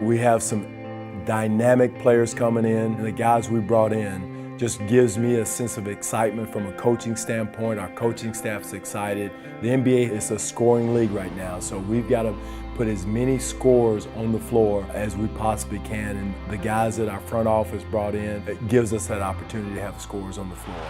We have some dynamic players coming in, and the guys we brought in just gives me a sense of excitement from a coaching standpoint. Our coaching staff's excited. The NBA is a scoring league right now, so we've got to put as many scores on the floor as we possibly can, and the guys that our front office brought in, it gives us that opportunity to have scores on the floor.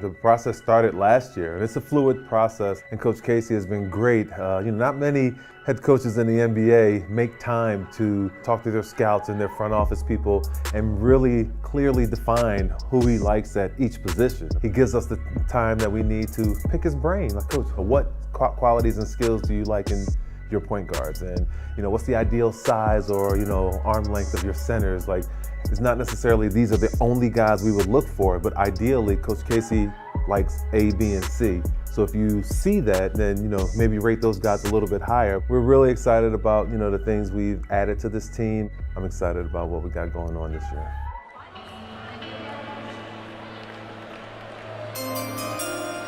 The process started last year, and it's a fluid process, and Coach Casey has been great. Not many head coaches in the NBA make time to talk to their scouts and their front office people and really clearly define who he likes at each position. He gives us the time that we need to pick his brain. Like, Coach, what qualities and skills do you like in your point guards? And what's the ideal size or arm length of your centers? Like, it's not necessarily these are the only guys we would look for, but ideally Coach Casey likes A, B, and C. So if you see that, then maybe rate those guys a little bit higher. We're really excited about the things we've added to this team. I'm excited about what we got going on this year.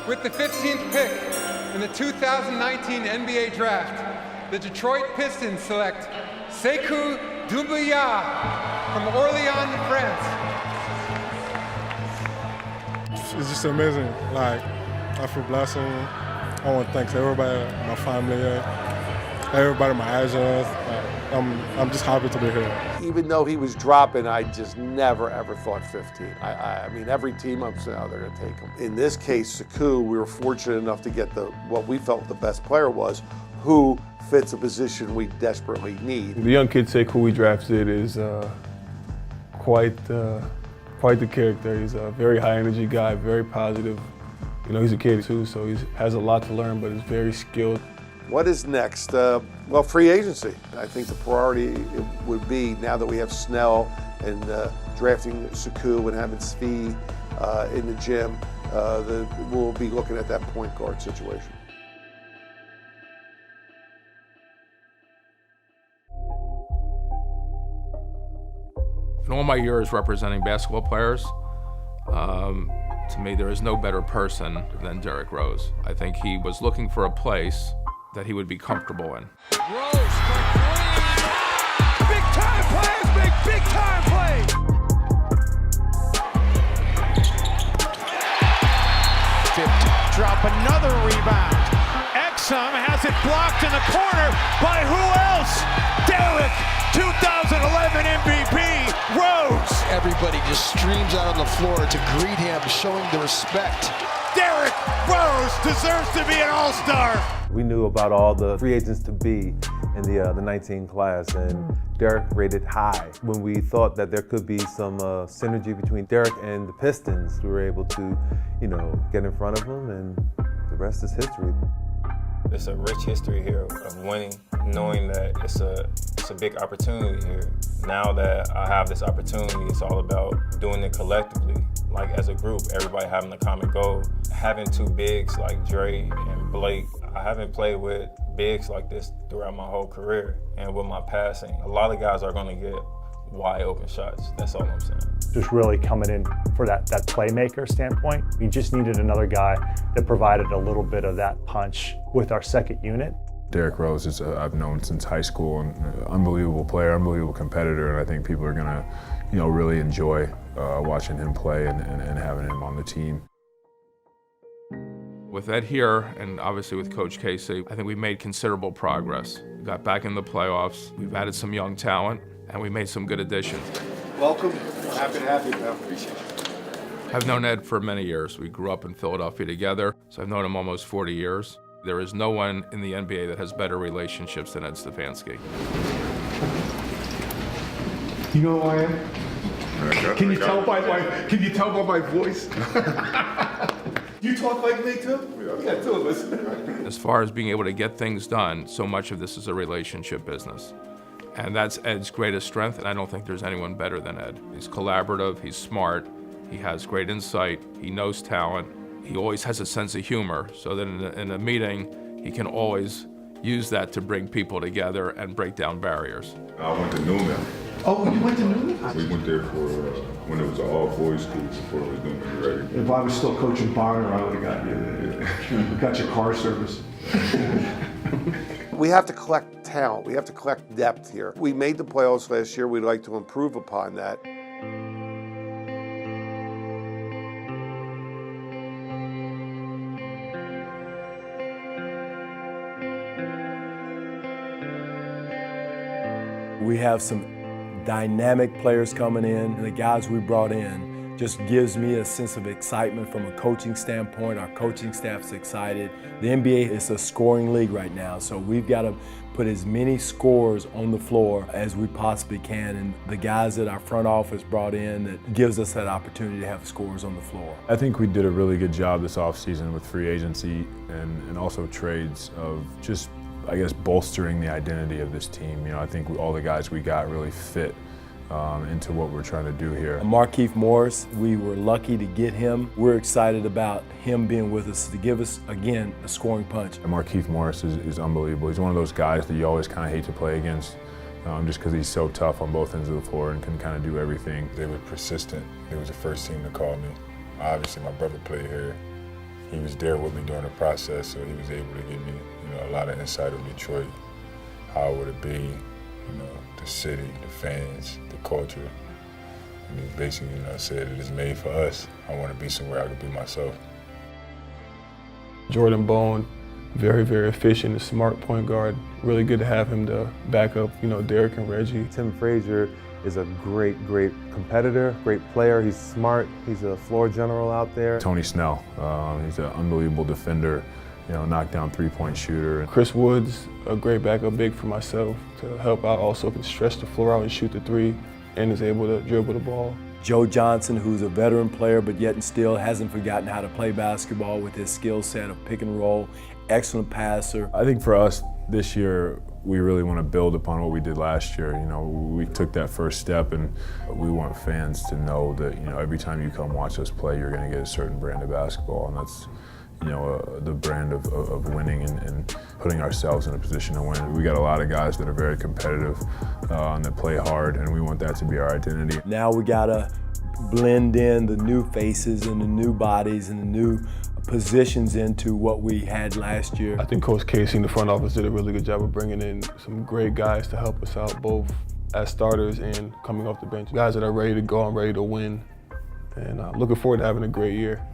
With the 15th pick in the 2019 NBA Draft, the Detroit Pistons select Sekou Doumbouya from Orléans, France. It's just amazing. I feel blessed. I want to thank everybody, my family, everybody, my agents. I'm just happy to be here. Even though he was dropping, I just never ever thought 15. I mean, every team I'm saying, oh, they're going to take him. In this case, Sekou, we were fortunate enough to get what we felt the best player was, who fits a position we desperately need. The young kid Sekou we drafted is quite the character. He's a very high energy guy, very positive. He's a kid too, so he has a lot to learn, but he's very skilled. What is next? Well, free agency. I think the priority would be, now that we have Snell and drafting Sekou and having Svi in the gym, we'll be looking at that point guard situation. In all my years representing basketball players, to me there is no better person than Derrick Rose. I think he was looking for a place that he would be comfortable in. Rose for three! Big time players make big time plays! Drop another rebound. Exum has it blocked in the corner by who else? Derrick, 2011 MVP, Rose. Everybody just streams out on the floor to greet him, showing the respect. Derrick Rose deserves to be an all-star. We knew about all the free agents to be in the 19 class, and Derrick rated high. When we thought that there could be some synergy between Derrick and the Pistons, we were able to, get in front of them, and the rest is history. It's a rich history here of winning, knowing that it's a big opportunity here. Now that I have this opportunity, it's all about doing it collectively, like as a group, everybody having a common goal. Having two bigs like Dre and Blake, I haven't played with bigs like this throughout my whole career, and with my passing, a lot of guys are going to get wide open shots. That's all I'm saying. Just really coming in for that playmaker standpoint. We just needed another guy that provided a little bit of that punch with our second unit. Derrick Rose is I've known since high school, and unbelievable player, unbelievable competitor, and I think people are gonna, really enjoy watching him play and having him on the team. With Ed here, and obviously with Coach Casey, I think we made considerable progress. We got back in the playoffs, we've added some young talent, and we made some good additions. Welcome. Happy to have you, pal. Appreciate it. I've known Ed for many years. We grew up in Philadelphia together, so I've known him almost 40 years. There is no one in the NBA that has better relationships than Ed Stefanski. You know who I am? Can you tell by my voice? You talk like me too? Yeah, two of us. As far as being able to get things done, so much of this is a relationship business. And that's Ed's greatest strength, and I don't think there's anyone better than Ed. He's collaborative, he's smart, he has great insight, he knows talent, he always has a sense of humor, so that in a meeting, he can always use that to bring people together and break down barriers. I went to Newman. Oh, you went to Newman? We went there for when it was an all-boys school before it was Newman ready. If I was still coaching Bonner, I would have got you. Got your car service. We have to collect talent. We have to collect depth here. We made the playoffs last year. We'd like to improve upon that. We have some dynamic players coming in, and the guys we brought in just gives me a sense of excitement from a coaching standpoint. Our coaching staff's excited. The NBA is a scoring league right now, so we've got to put as many scores on the floor as we possibly can, and the guys that our front office brought in that gives us that opportunity to have scores on the floor. I think we did a really good job this offseason with free agency and also trades of just, I guess, bolstering the identity of this team. You know, I think all the guys we got really fit into what we're trying to do here. Markieff Morris, we were lucky to get him. We're excited about him being with us to give us, again, a scoring punch. And Markieff Morris is unbelievable. He's one of those guys that you always kind of hate to play against just because he's so tough on both ends of the floor and can kind of do everything. They were persistent. They was the first team to call me. Obviously, my brother played here. He was there with me during the process, so he was able to give me, a lot of insight of Detroit, how would it be, the city, the fans, the culture. And he basically, said it is made for us. I want to be somewhere I could be myself. Jordan Bone, very, very efficient, a smart point guard. Really good to have him to back up, Derek and Reggie. Tim Frazier is a great competitor, great player. He's smart. He's a floor general out there. Tony Snell, he's an unbelievable defender. Knockdown three-point shooter. Chris Woods, a great backup big for myself to help out. Also can stretch the floor out and shoot the three, and is able to dribble the ball. Joe Johnson, who's a veteran player, but yet and still hasn't forgotten how to play basketball with his skill set of pick and roll. Excellent passer. I think for us this year, we really want to build upon what we did last year. We took that first step, and we want fans to know that, every time you come watch us play, you're going to get a certain brand of basketball, and that's the brand of winning and putting ourselves in a position to win. We got a lot of guys that are very competitive and that play hard, and we want that to be our identity. Now we gotta blend in the new faces and the new bodies and the new positions into what we had last year. I think Coach Casey and the front office did a really good job of bringing in some great guys to help us out, both as starters and coming off the bench. Guys that are ready to go and ready to win, and looking forward to having a great year.